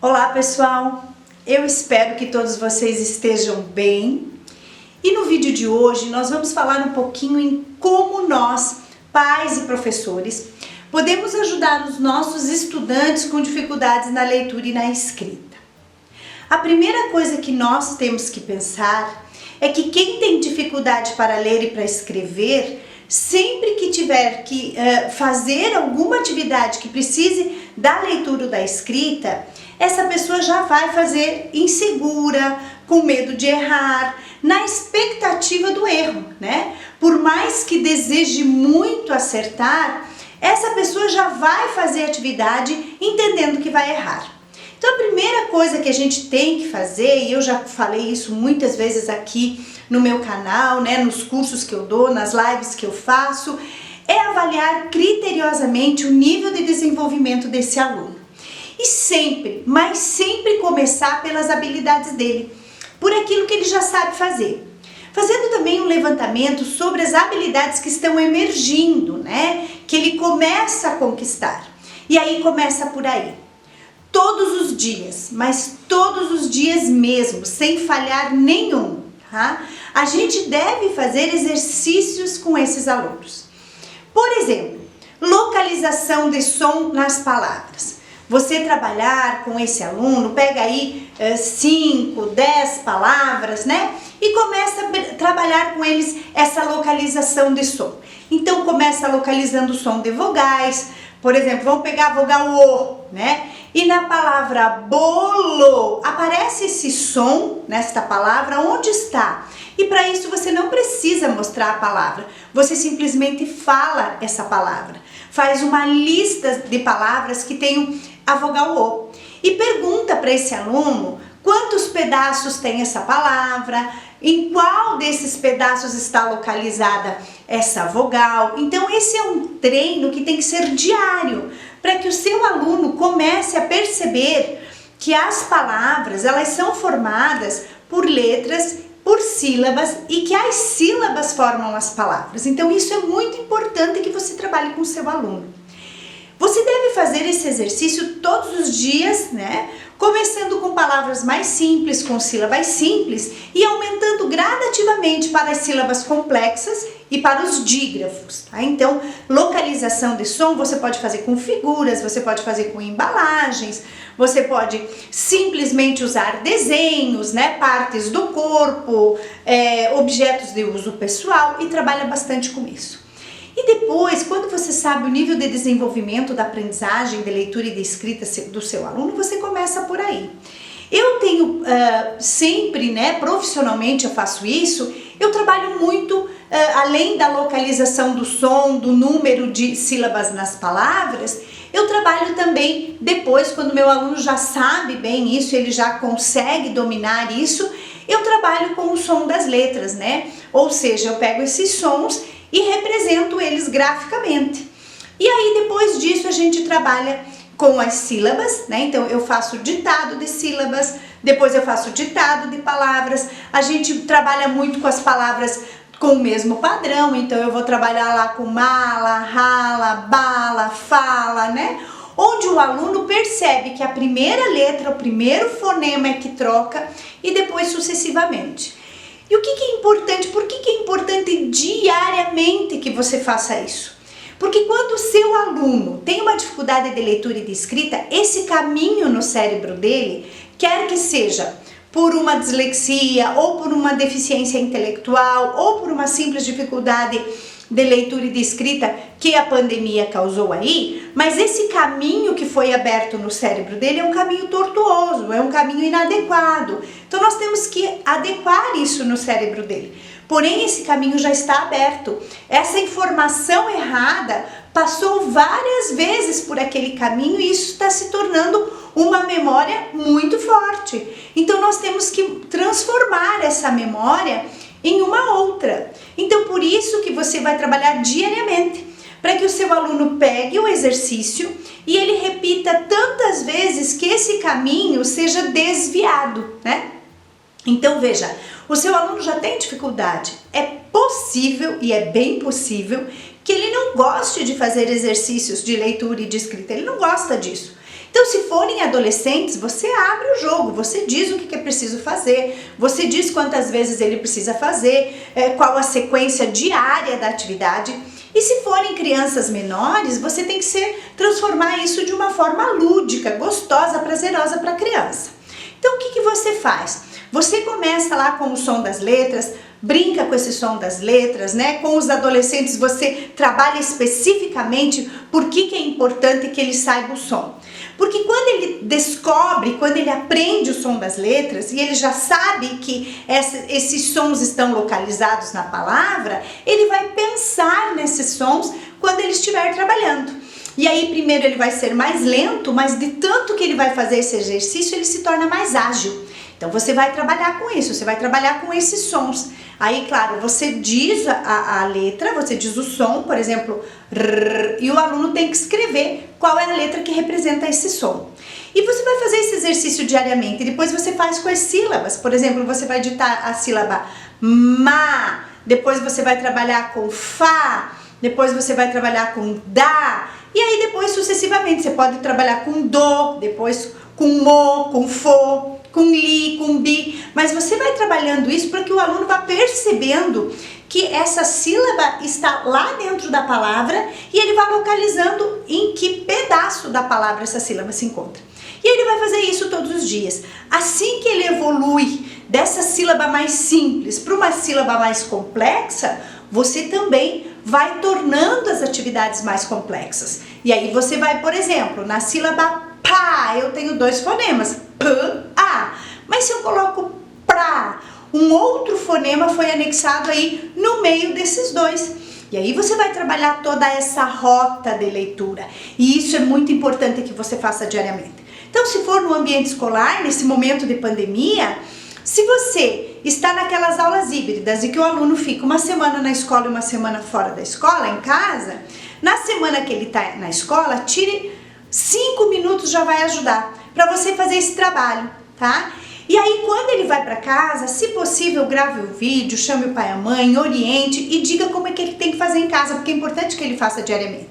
Olá pessoal, eu espero que todos vocês estejam bem e no vídeo de hoje nós vamos falar um pouquinho em como nós, pais e professores, podemos ajudar os nossos estudantes com dificuldades na leitura e na escrita. A primeira coisa que nós temos que pensar é que quem tem dificuldade para ler e para escrever, sempre que tiver que fazer alguma atividade que precise da leitura ou da escrita, essa pessoa já vai fazer insegura, com medo de errar, na expectativa do erro, né? Por mais que deseje muito acertar, essa pessoa já vai fazer a atividade entendendo que vai errar. Então a primeira coisa que a gente tem que fazer, e eu já falei isso muitas vezes aqui no meu canal, né, nos cursos que eu dou, nas lives que eu faço, é avaliar criteriosamente o nível de desenvolvimento desse aluno. E sempre, mas sempre começar pelas habilidades dele, por aquilo que ele já sabe fazer. Fazendo também um levantamento sobre as habilidades que estão emergindo, né, que ele começa a conquistar. E aí começa por aí. Todos os dias, mas todos os dias mesmo, sem falhar nenhum, tá? A gente deve fazer exercícios com esses alunos. Por exemplo, localização de som nas palavras. Você trabalhar com esse aluno, pega aí 5, 10 palavras, né? E começa a trabalhar com eles essa localização de som. Então começa localizando o som de vogais. Por exemplo, vamos pegar a vogal O, né? E na palavra bolo, aparece esse som nesta palavra, onde está? E para isso você não precisa mostrar a palavra, você simplesmente fala essa palavra. Faz uma lista de palavras que tem a vogal O. E pergunta para esse aluno quantos pedaços tem essa palavra, em qual desses pedaços está localizada essa vogal. Então esse é um treino que tem que ser diário, para que o seu aluno comece a perceber que as palavras, elas são formadas por letras, por sílabas, e que as sílabas formam as palavras. Então isso é muito importante que você trabalhe com o seu aluno. Você deve fazer esse exercício todos os dias, né? Começando com palavras mais simples, com sílabas simples e aumentando gradativamente para as sílabas complexas e para os dígrafos, tá? Então, localização de som você pode fazer com figuras, você pode fazer com embalagens, você pode simplesmente usar desenhos, né? Partes do corpo, objetos de uso pessoal e trabalha bastante com isso. E depois, quando você sabe o nível de desenvolvimento da aprendizagem, de leitura e de escrita do seu aluno, você começa por aí. Eu tenho sempre, né, profissionalmente eu faço isso, eu trabalho muito, além da localização do som, do número de sílabas nas palavras, eu trabalho também depois, quando meu aluno já sabe bem isso, ele já consegue dominar isso, eu trabalho com o som das letras, né? Ou seja, eu pego esses sons e represento eles graficamente. E aí depois disso a gente trabalha com as sílabas, né? Então eu faço ditado de sílabas, depois eu faço ditado de palavras, a gente trabalha muito com as palavras com o mesmo padrão, então eu vou trabalhar lá com mala, rala, bala, fala, né? Onde o aluno percebe que a primeira letra, o primeiro fonema é que troca e depois sucessivamente. E o que é importante? Por que é importante diariamente que você faça isso? Porque quando o seu aluno tem uma dificuldade de leitura e de escrita, esse caminho no cérebro dele, quer que seja por uma dislexia, ou por uma deficiência intelectual, ou por uma simples dificuldade de leitura e de escrita que a pandemia causou aí, mas esse caminho que foi aberto no cérebro dele é um caminho tortuoso, é um caminho inadequado. Então nós temos que adequar isso no cérebro dele. Porém, esse caminho já está aberto. Essa informação errada passou várias vezes por aquele caminho e isso está se tornando uma memória muito forte. Então nós temos que transformar essa memória em uma outra. Então por isso que você vai trabalhar diariamente, para que o seu aluno pegue o exercício e ele repita tantas vezes que esse caminho seja desviado, né? Então veja, o seu aluno já tem dificuldade, é possível e é bem possível que ele não goste de fazer exercícios de leitura e de escrita, ele não gosta disso. Então, se forem adolescentes, você abre o jogo, você diz o que é preciso fazer, você diz quantas vezes ele precisa fazer, qual a sequência diária da atividade. E se forem crianças menores, você tem que transformar isso de uma forma lúdica, gostosa, prazerosa para a criança. Então, o que você faz? Você começa lá com o som das letras, brinca com esse som das letras, né? Com os adolescentes você trabalha especificamente por que é importante que ele saiba o som. Porque quando ele descobre, quando ele aprende o som das letras e ele já sabe que esses sons estão localizados na palavra, ele vai pensar nesses sons quando ele estiver trabalhando. E aí primeiro ele vai ser mais lento, mas de tanto que ele vai fazer esse exercício, ele se torna mais ágil. Então você vai trabalhar com isso, você vai trabalhar com esses sons. Aí, claro, você diz a letra, você diz o som, por exemplo, rrr, e o aluno tem que escrever qual é a letra que representa esse som. E você vai fazer esse exercício diariamente, e depois você faz com as sílabas. Por exemplo, você vai ditar a sílaba ma, depois você vai trabalhar com fá, depois você vai trabalhar com dá, e aí depois sucessivamente você pode trabalhar com do, depois com mo, com fo, com li, com bi, mas você vai trabalhando isso para que o aluno vá percebendo que essa sílaba está lá dentro da palavra e ele vai localizando em que pedaço da palavra essa sílaba se encontra. E ele vai fazer isso todos os dias. Assim que ele evolui dessa sílaba mais simples para uma sílaba mais complexa, você também vai tornando as atividades mais complexas. E aí você vai, por exemplo, na sílaba pá, eu tenho 2 fonemas, p, a. Mas se eu coloco pra, um outro fonema foi anexado aí no meio desses 2. E aí você vai trabalhar toda essa rota de leitura. E isso é muito importante que você faça diariamente. Então, se for no ambiente escolar, nesse momento de pandemia, se você está naquelas aulas híbridas e que o aluno fica uma semana na escola e uma semana fora da escola, em casa, na semana que ele está na escola, tire 5 minutos, já vai ajudar para você fazer esse trabalho, tá? E aí quando ele vai para casa, se possível, grave o vídeo, chame o pai e a mãe, oriente e diga como é que ele tem que fazer em casa, porque é importante que ele faça diariamente.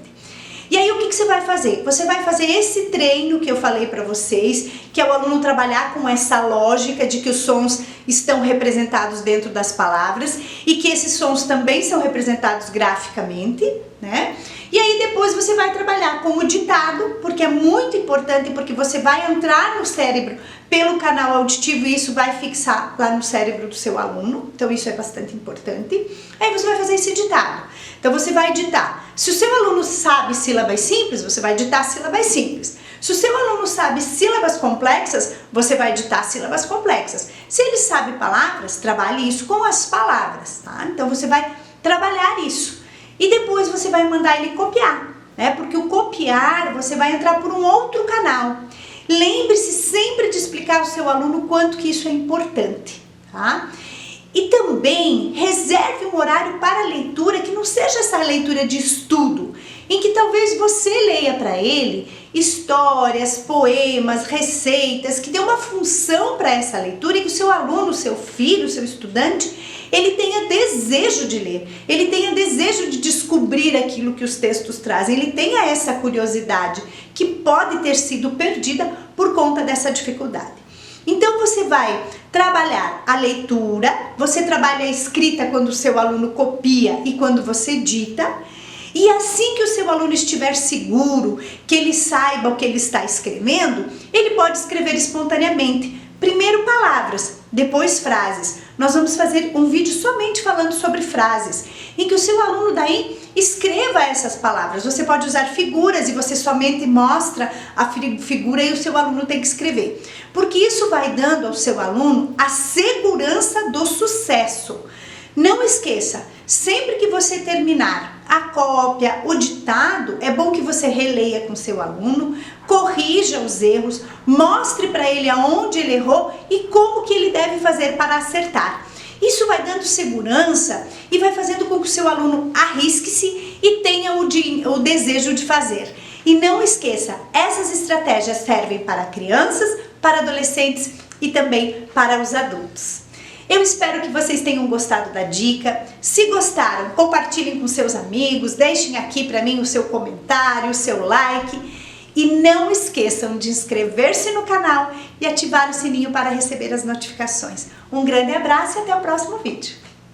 E aí o que você vai fazer? Você vai fazer esse treino que eu falei para vocês, que é o aluno trabalhar com essa lógica de que os sons estão representados dentro das palavras e que esses sons também são representados graficamente, né? E aí depois você vai trabalhar com o ditado, porque é muito importante, porque você vai entrar no cérebro pelo canal auditivo e isso vai fixar lá no cérebro do seu aluno, então isso é bastante importante. Aí você vai fazer esse ditado. Então você vai ditar. Se o seu aluno sabe sílabas simples, você vai ditar sílabas simples. Se o seu aluno sabe sílabas complexas, você vai ditar sílabas complexas. Se ele sabe palavras, trabalhe isso com as palavras, tá? Então você vai trabalhar isso. E depois você vai mandar ele copiar, né? Porque o copiar, você vai entrar por um outro canal. Lembre-se sempre de explicar ao seu aluno o quanto que isso é importante, tá? E também reserve um horário para a leitura que não seja essa leitura de estudo, em que talvez você leia para ele histórias, poemas, receitas, que dê uma função para essa leitura e que o seu aluno, o seu filho, o seu estudante, ele tenha desejo de ler, ele tenha desejo de descobrir aquilo que os textos trazem, ele tenha essa curiosidade que pode ter sido perdida por conta dessa dificuldade. Então você vai trabalhar a leitura, você trabalha a escrita quando o seu aluno copia e quando você dita, e assim que o seu aluno estiver seguro, que ele saiba o que ele está escrevendo, ele pode escrever espontaneamente. Primeiro palavras, depois frases. Nós vamos fazer um vídeo somente falando sobre frases, em que o seu aluno daí escreva essas palavras. Você pode usar figuras e você somente mostra a figura e o seu aluno tem que escrever. Porque isso vai dando ao seu aluno a segurança do sucesso. Não esqueça, sempre que você terminar a cópia, o ditado, é bom que você releia com seu aluno, corrija os erros, mostre para ele aonde ele errou e como que ele deve fazer para acertar. Isso vai dando segurança e vai fazendo com que o seu aluno arrisque-se e tenha o desejo de fazer. E não esqueça, essas estratégias servem para crianças, para adolescentes e também para os adultos. Eu espero que vocês tenham gostado da dica. Se gostaram, compartilhem com seus amigos, deixem aqui para mim o seu comentário, o seu like. E não esqueçam de inscrever-se no canal e ativar o sininho para receber as notificações. Um grande abraço e até o próximo vídeo.